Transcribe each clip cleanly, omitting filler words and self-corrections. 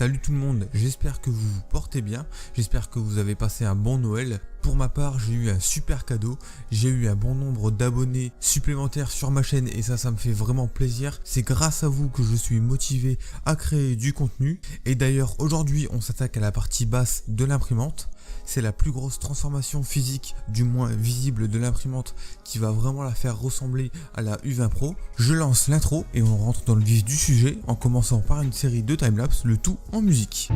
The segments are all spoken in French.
Salut tout le monde, j'espère que vous vous portez bien, j'espère que vous avez passé un bon Noël. Pour ma part, j'ai eu un super cadeau, j'ai eu un bon nombre d'abonnés supplémentaires sur ma chaîne et ça me fait vraiment plaisir. C'est grâce à vous que je suis motivé à créer du contenu. Et d'ailleurs, aujourd'hui, on s'attaque à la partie basse de l'imprimante. C'est la plus grosse transformation physique, du moins visible, de l'imprimante qui va vraiment la faire ressembler à la U20 Pro. Je lance l'intro et on rentre dans le vif du sujet en commençant par une série de timelapse, le tout en musique.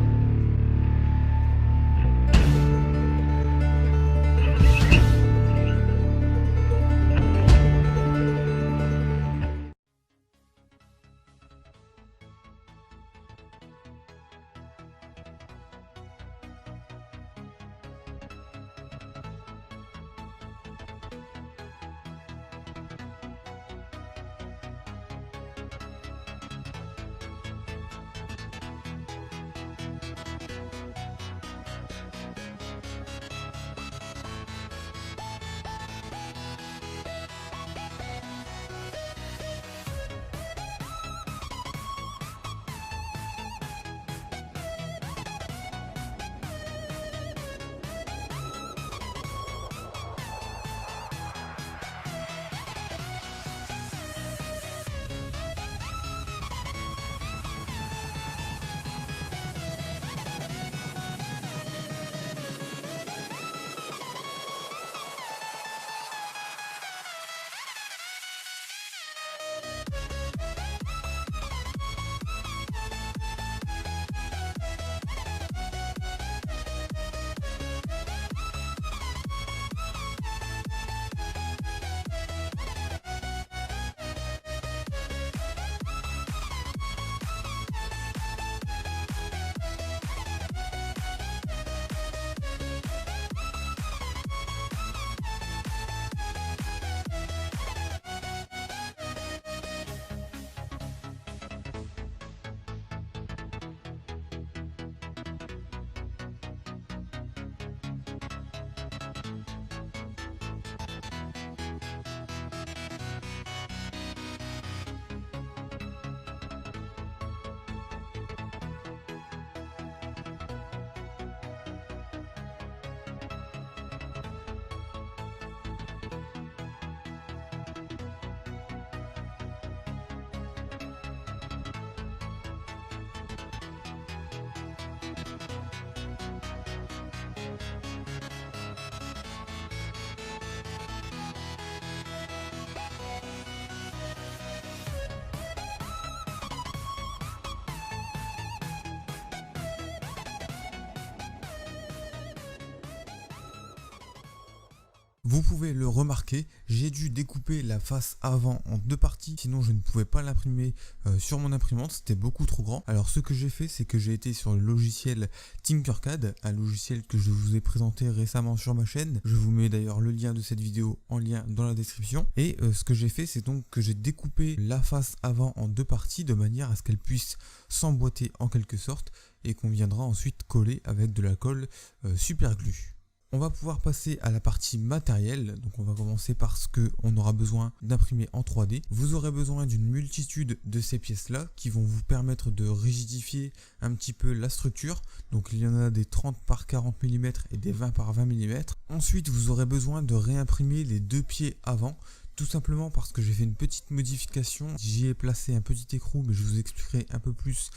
Vous pouvez le remarquer, j'ai dû découper la face avant en deux parties, sinon je ne pouvais pas l'imprimer sur mon imprimante, c'était beaucoup trop grand. Alors ce que j'ai fait, c'est que j'ai été sur le logiciel Tinkercad, un logiciel que je vous ai présenté récemment sur ma chaîne. Je vous mets d'ailleurs le lien de cette vidéo en lien dans la description. Et ce que j'ai fait, c'est donc que j'ai découpé la face avant en deux parties de manière à ce qu'elle puisse s'emboîter en quelque sorte et qu'on viendra ensuite coller avec de la colle super glue. On va pouvoir passer à la partie matérielle, donc on va commencer par ce qu'on aura besoin d'imprimer en 3D. Vous aurez besoin d'une multitude de ces pièces-là qui vont vous permettre de rigidifier un petit peu la structure. Donc il y en a des 30 par 40 mm et des 20 par 20 mm. Ensuite, vous aurez besoin de réimprimer les deux pieds avant. Tout simplement parce que j'ai fait une petite modification, j'y ai placé un petit écrou mais je vous expliquerai un peu plus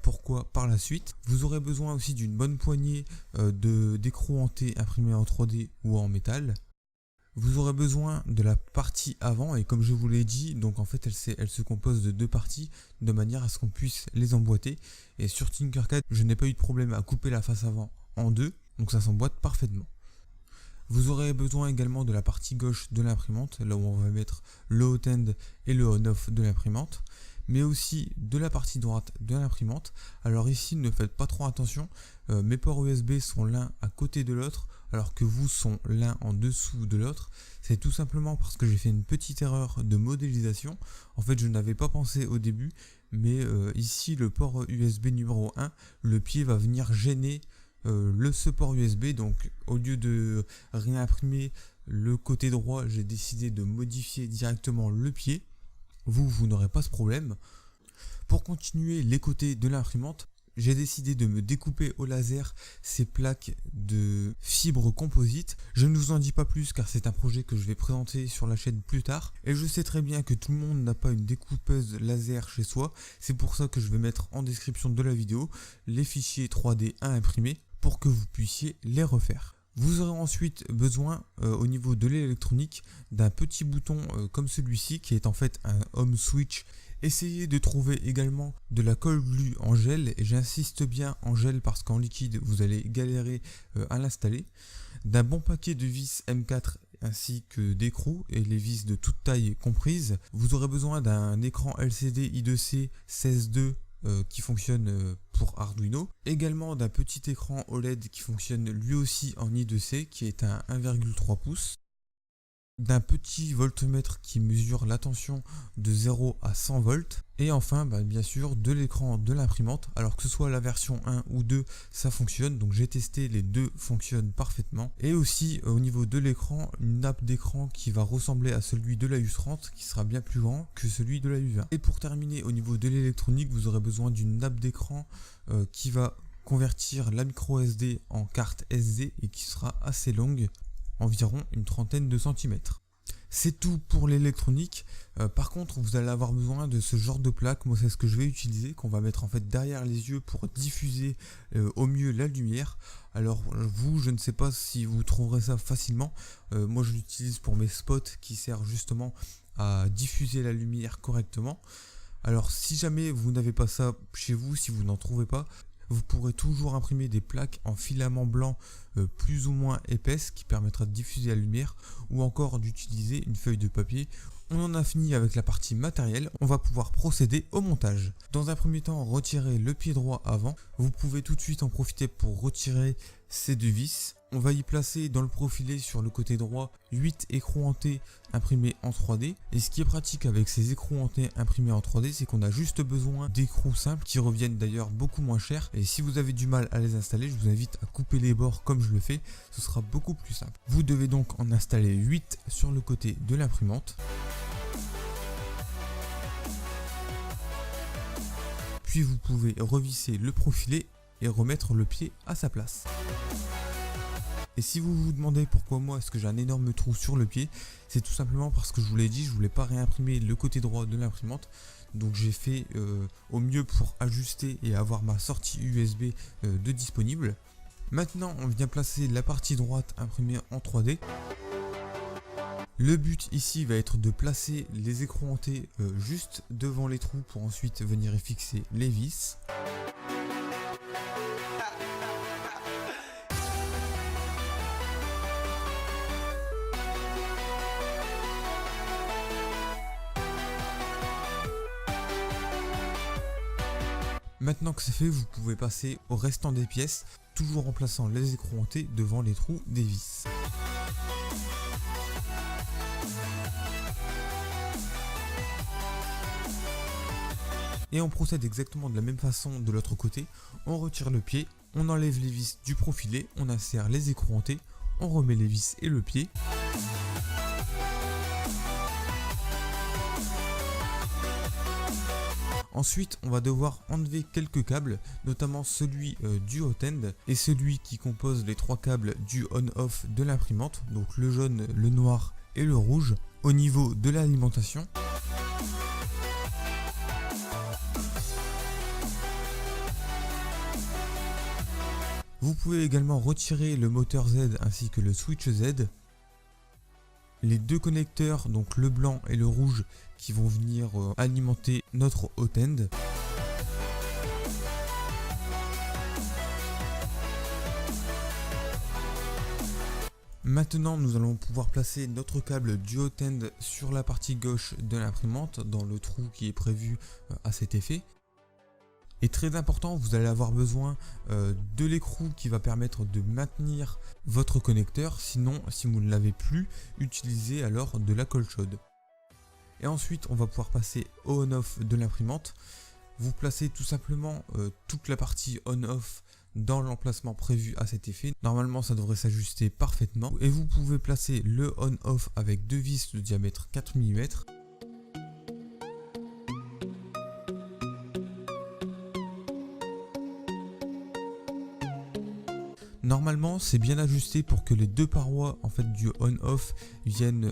pourquoi par la suite. Vous aurez besoin aussi d'une bonne poignée d'écrou hanté imprimé en 3D ou en métal. Vous aurez besoin de la partie avant et comme je vous l'ai dit, donc en fait elle se compose de deux parties de manière à ce qu'on puisse les emboîter. Et sur Tinkercad, je n'ai pas eu de problème à couper la face avant en deux, donc ça s'emboîte parfaitement. Vous aurez besoin également de la partie gauche de l'imprimante, là où on va mettre le hot-end et le on-off de l'imprimante, mais aussi de la partie droite de l'imprimante. Alors ici, ne faites pas trop attention, mes ports USB sont l'un à côté de l'autre, alors que vous sont l'un en dessous de l'autre. C'est tout simplement parce que j'ai fait une petite erreur de modélisation. En fait, je n'avais pas pensé au début, mais ici, le port USB numéro 1, le pied va venir gêner le support USB. Donc au lieu de réimprimer le côté droit, j'ai décidé de modifier directement le pied. Vous n'aurez pas ce problème. Pour continuer les côtés de l'imprimante, j'ai décidé de me découper au laser ces plaques de fibres composites. Je ne vous en dis pas plus car c'est un projet que je vais présenter sur la chaîne plus tard. Et je sais très bien que tout le monde n'a pas une découpeuse laser chez soi. C'est pour ça que je vais mettre en description de la vidéo les fichiers 3D à imprimer pour que vous puissiez les refaire. Vous aurez ensuite besoin au niveau de l'électronique d'un petit bouton comme celui-ci qui est en fait un home switch. Essayez de trouver également de la colle glue en gel, et j'insiste bien en gel parce qu'en liquide vous allez galérer à l'installer. D'un bon paquet de vis M4 ainsi que d'écrous et les vis de toute taille comprises. Vous aurez besoin d'un écran LCD I2C 16.2 qui fonctionne pour Arduino. Également d'un petit écran OLED qui fonctionne lui aussi en I2C qui est un 1,3 pouces. D'un petit voltmètre qui mesure la tension de 0 à 100 volts. Et enfin bien sûr de l'écran de l'imprimante. Alors que ce soit la version 1 ou 2 ça fonctionne, donc j'ai testé, les deux fonctionnent parfaitement. Et aussi au niveau de l'écran, une nappe d'écran qui va ressembler à celui de la U30 qui sera bien plus grand que celui de la U20. Et pour terminer au niveau de l'électronique, vous aurez besoin d'une nappe d'écran qui va convertir la micro SD en carte SD et qui sera assez longue, environ une trentaine de centimètres. C'est tout pour l'électronique. Par contre vous allez avoir besoin de ce genre de plaque. Moi c'est ce que je vais utiliser, qu'on va mettre en fait derrière les yeux pour diffuser au mieux la lumière. Alors vous, je ne sais pas si vous trouverez ça facilement. Moi je l'utilise pour mes spots qui servent justement à diffuser la lumière correctement. Alors si jamais vous n'avez pas ça chez vous, si vous n'en trouvez pas, vous pourrez toujours imprimer des plaques en filament blanc plus ou moins épaisses qui permettra de diffuser la lumière, ou encore d'utiliser une feuille de papier. On en a fini avec la partie matérielle, on va pouvoir procéder au montage. Dans un premier temps, retirez le pied droit avant. Vous pouvez tout de suite en profiter pour retirer ces deux vis. On va y placer dans le profilé sur le côté droit 8 écrous hantés imprimés en 3D. Et ce qui est pratique avec ces écrous hantés imprimés en 3D, c'est qu'on a juste besoin d'écrous simples qui reviennent d'ailleurs beaucoup moins cher. Et si vous avez du mal à les installer, je vous invite à couper les bords comme je le fais, ce sera beaucoup plus simple. Vous devez donc en installer 8 sur le côté de l'imprimante. Puis vous pouvez revisser le profilé et remettre le pied à sa place. Et si vous vous demandez pourquoi moi est-ce que j'ai un énorme trou sur le pied, c'est tout simplement parce que je vous l'ai dit, je voulais pas réimprimer le côté droit de l'imprimante. Donc j'ai fait au mieux pour ajuster et avoir ma sortie USB de disponible. Maintenant on vient placer la partie droite imprimée en 3D. Le but ici va être de placer les écrous hantés juste devant les trous pour ensuite venir y fixer les vis. Maintenant que c'est fait, vous pouvez passer au restant des pièces, toujours en plaçant les écrous hantés devant les trous des vis. Et on procède exactement de la même façon de l'autre côté. On retire le pied, on enlève les vis du profilé, on insère les écrous hantés, on remet les vis et le pied. Ensuite, on va devoir enlever quelques câbles, notamment celui du hot-end et celui qui compose les trois câbles du on-off de l'imprimante, donc le jaune, le noir et le rouge, au niveau de l'alimentation. Vous pouvez également retirer le moteur Z ainsi que le switch Z. Les deux connecteurs, donc le blanc et le rouge, qui vont venir alimenter notre hot-end. Maintenant, nous allons pouvoir placer notre câble du hot-end sur la partie gauche de l'imprimante, dans le trou qui est prévu à cet effet. Et très important, vous allez avoir besoin de l'écrou qui va permettre de maintenir votre connecteur. Sinon, si vous ne l'avez plus, utilisez alors de la colle chaude. Et ensuite, on va pouvoir passer au on-off de l'imprimante. Vous placez tout simplement toute la partie on-off dans l'emplacement prévu à cet effet. Normalement, ça devrait s'ajuster parfaitement. Et vous pouvez placer le on-off avec deux vis de diamètre 4 mm. Normalement c'est bien ajusté pour que les deux parois en fait du on-off viennent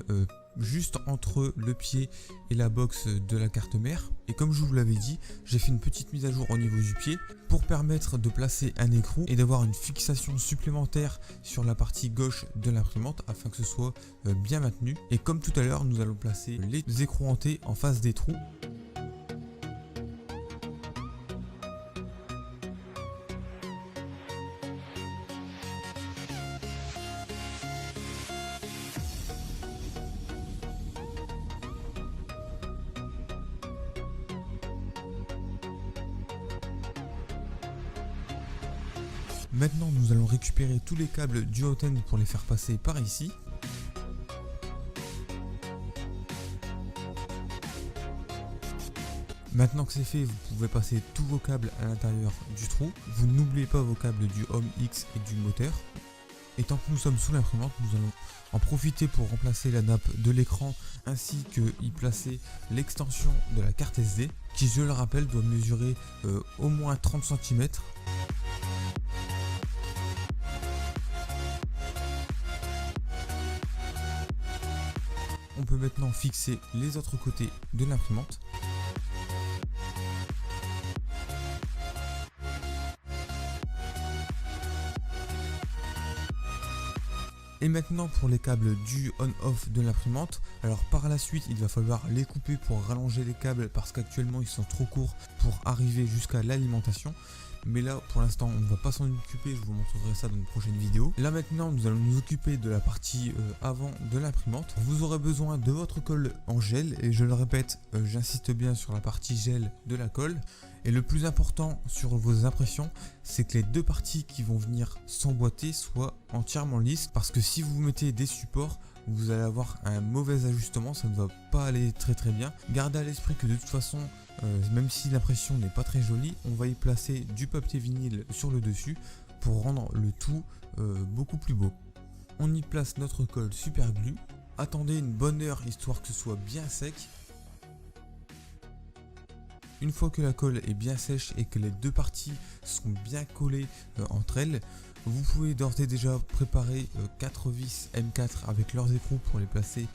juste entre le pied et la box de la carte mère. Et comme je vous l'avais dit, j'ai fait une petite mise à jour au niveau du pied pour permettre de placer un écrou et d'avoir une fixation supplémentaire sur la partie gauche de l'imprimante afin que ce soit bien maintenu. Et comme tout à l'heure, nous allons placer les écrous hantés en face des trous. Maintenant, nous allons récupérer tous les câbles du hot-end pour les faire passer par ici. Maintenant que c'est fait, vous pouvez passer tous vos câbles à l'intérieur du trou. Vous n'oubliez pas vos câbles du Home X et du moteur. Et tant que nous sommes sous l'imprimante, nous allons en profiter pour remplacer la nappe de l'écran ainsi que y placer l'extension de la carte SD qui, je le rappelle, doit mesurer au moins 30 cm. On peut maintenant fixer les autres côtés de l'imprimante. Et maintenant pour les câbles du on-off de l'imprimante, alors par la suite il va falloir les couper pour rallonger les câbles parce qu'actuellement ils sont trop courts pour arriver jusqu'à l'alimentation. Mais là pour l'instant on ne va pas s'en occuper, je vous montrerai ça dans une prochaine vidéo. Là maintenant nous allons nous occuper de la partie avant de l'imprimante. Vous aurez besoin de votre colle en gel et je le répète, j'insiste bien sur la partie gel de la colle. Et le plus important sur vos impressions, c'est que les deux parties qui vont venir s'emboîter soient entièrement lisses. Parce que si vous mettez des supports, vous allez avoir un mauvais ajustement, ça ne va pas aller très bien. Gardez à l'esprit que de toute façon, même si l'impression n'est pas très jolie, on va y placer du papier vinyle sur le dessus pour rendre le tout beaucoup plus beau. On y place notre colle super glue. Attendez une bonne heure histoire que ce soit bien sec. Une fois que la colle est bien sèche et que les deux parties sont bien collées entre elles, vous pouvez d'ores et déjà préparer 4 vis M4 avec leurs écrous pour les placer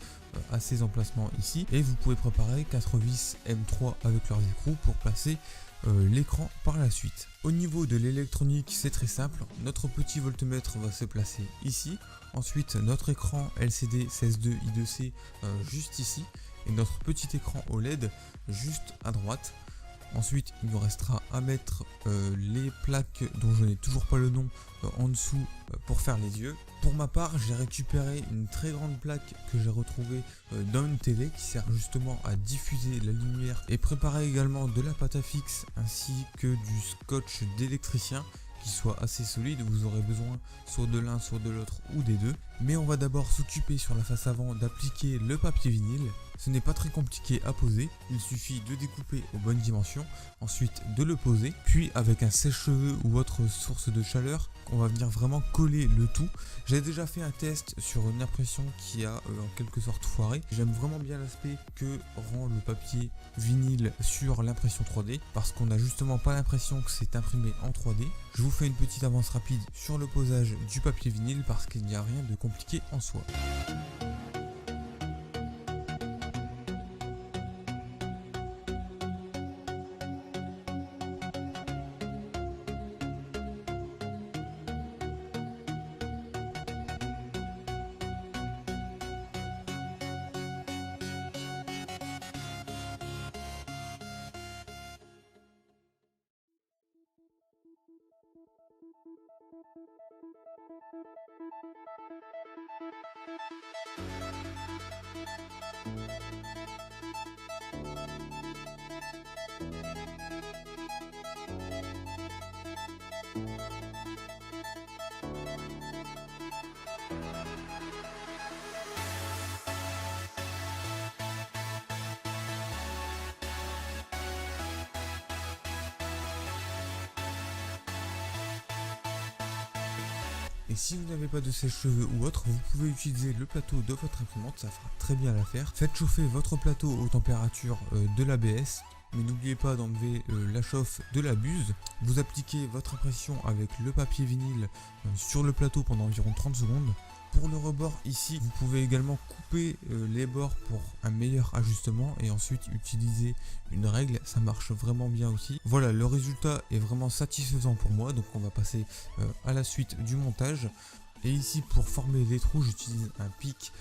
à ces emplacements ici. Et vous pouvez préparer 4 vis M3 avec leurs écrous pour placer l'écran par la suite. Au niveau de l'électronique, c'est très simple. Notre petit voltmètre va se placer ici. Ensuite, notre écran LCD 16.2 I2C juste ici. Et notre petit écran OLED juste à droite. Ensuite, il nous restera à mettre les plaques dont je n'ai toujours pas le nom en dessous pour faire les yeux. Pour ma part, j'ai récupéré une très grande plaque que j'ai retrouvée dans une télé qui sert justement à diffuser la lumière et préparer également de la pâte à fixe ainsi que du scotch d'électricien qui soit assez solide. Vous aurez besoin soit de l'un, soit de l'autre ou des deux. Mais on va d'abord s'occuper sur la face avant d'appliquer le papier vinyle. Ce n'est pas très compliqué à poser, il suffit de découper aux bonnes dimensions, ensuite de le poser, puis avec un sèche-cheveux ou autre source de chaleur, on va venir vraiment coller le tout. J'ai déjà fait un test sur une impression qui a en quelque sorte foiré. J'aime vraiment bien l'aspect que rend le papier vinyle sur l'impression 3D, parce qu'on n'a justement pas l'impression que c'est imprimé en 3D. Je vous fais une petite avance rapide sur le posage du papier vinyle parce qu'il n'y a rien de compliqué en soi. Et si vous n'avez pas de sèche-cheveux ou autre, vous pouvez utiliser le plateau de votre imprimante, ça fera très bien l'affaire. Faites chauffer votre plateau aux températures de l'ABS mais n'oubliez pas d'enlever la chauffe de la buse. Vous appliquez votre impression avec le papier vinyle sur le plateau pendant environ 30 secondes. Pour le rebord ici, vous pouvez également couper les bords pour un meilleur ajustement et ensuite utiliser une règle, ça marche vraiment bien aussi. Voilà, le résultat est vraiment satisfaisant pour moi, donc on va passer à la suite du montage. Et ici, pour former les trous, j'utilise un pic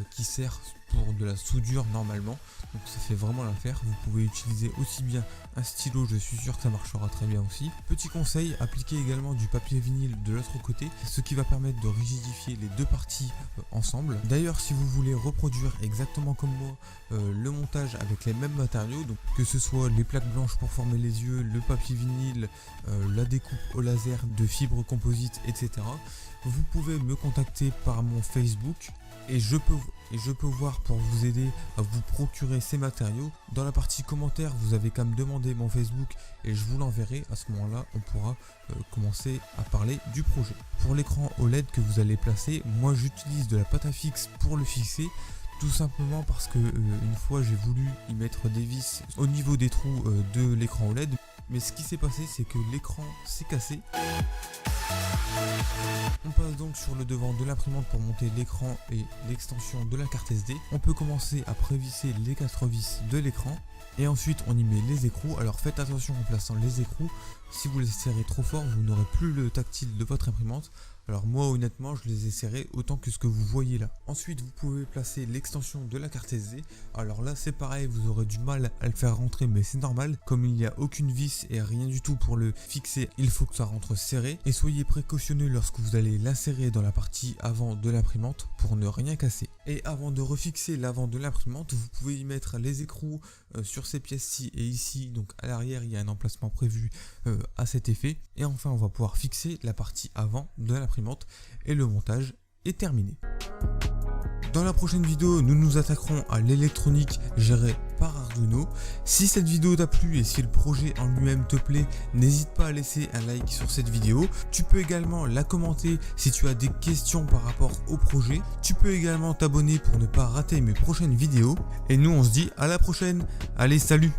qui sert pour de la soudure normalement, donc ça fait vraiment l'affaire. Vous pouvez utiliser aussi bien un stylo, je suis sûr que ça marchera très bien aussi. Petit conseil, appliquez également du papier vinyle de l'autre côté, ce qui va permettre de rigidifier les deux parties ensemble. D'ailleurs, si vous voulez reproduire exactement comme moi le montage avec les mêmes matériaux, donc que ce soit les plaques blanches pour former les yeux, le papier vinyle, la découpe au laser de fibres composites, etc., vous pouvez me contacter par mon Facebook et je peux voir pour vous aider à vous procurer ces matériaux. Dans la partie commentaires, vous avez qu'à me demander mon Facebook et je vous l'enverrai. À ce moment-là, on pourra commencer à parler du projet. Pour l'écran OLED que vous allez placer, moi j'utilise de la pâte à fixe pour le fixer. Tout simplement parce que une fois j'ai voulu y mettre des vis au niveau des trous de l'écran OLED. Mais ce qui s'est passé, c'est que l'écran s'est cassé. On passe donc sur le devant de l'imprimante pour monter l'écran et l'extension de la carte SD. On peut commencer à prévisser les 4 vis de l'écran et ensuite on y met les écrous. Alors faites attention en plaçant les écrous, si vous les serrez trop fort, vous n'aurez plus le tactile de votre imprimante. Alors moi honnêtement je les ai serrés autant que ce que vous voyez là. Ensuite vous pouvez placer l'extension de la carte SD. Alors là c'est pareil, vous aurez du mal à le faire rentrer mais c'est normal. Comme il n'y a aucune vis et rien du tout pour le fixer, il faut que ça rentre serré. Et soyez précautionneux lorsque vous allez l'insérer dans la partie avant de l'imprimante pour ne rien casser. Et avant de refixer l'avant de l'imprimante, vous pouvez y mettre les écrous sur ces pièces-ci et ici. Donc à l'arrière il y a un emplacement prévu à cet effet. Et enfin on va pouvoir fixer la partie avant de l'imprimante et le montage est terminé. Dans la prochaine vidéo, nous nous attaquerons à l'électronique gérée par Arduino. Si cette vidéo t'a plu et si le projet en lui-même te plaît, n'hésite pas à laisser un like sur cette vidéo. Tu peux également la commenter si tu as des questions par rapport au projet. Tu peux également t'abonner pour ne pas rater mes prochaines vidéos. Et nous on se dit à la prochaine. Allez, salut!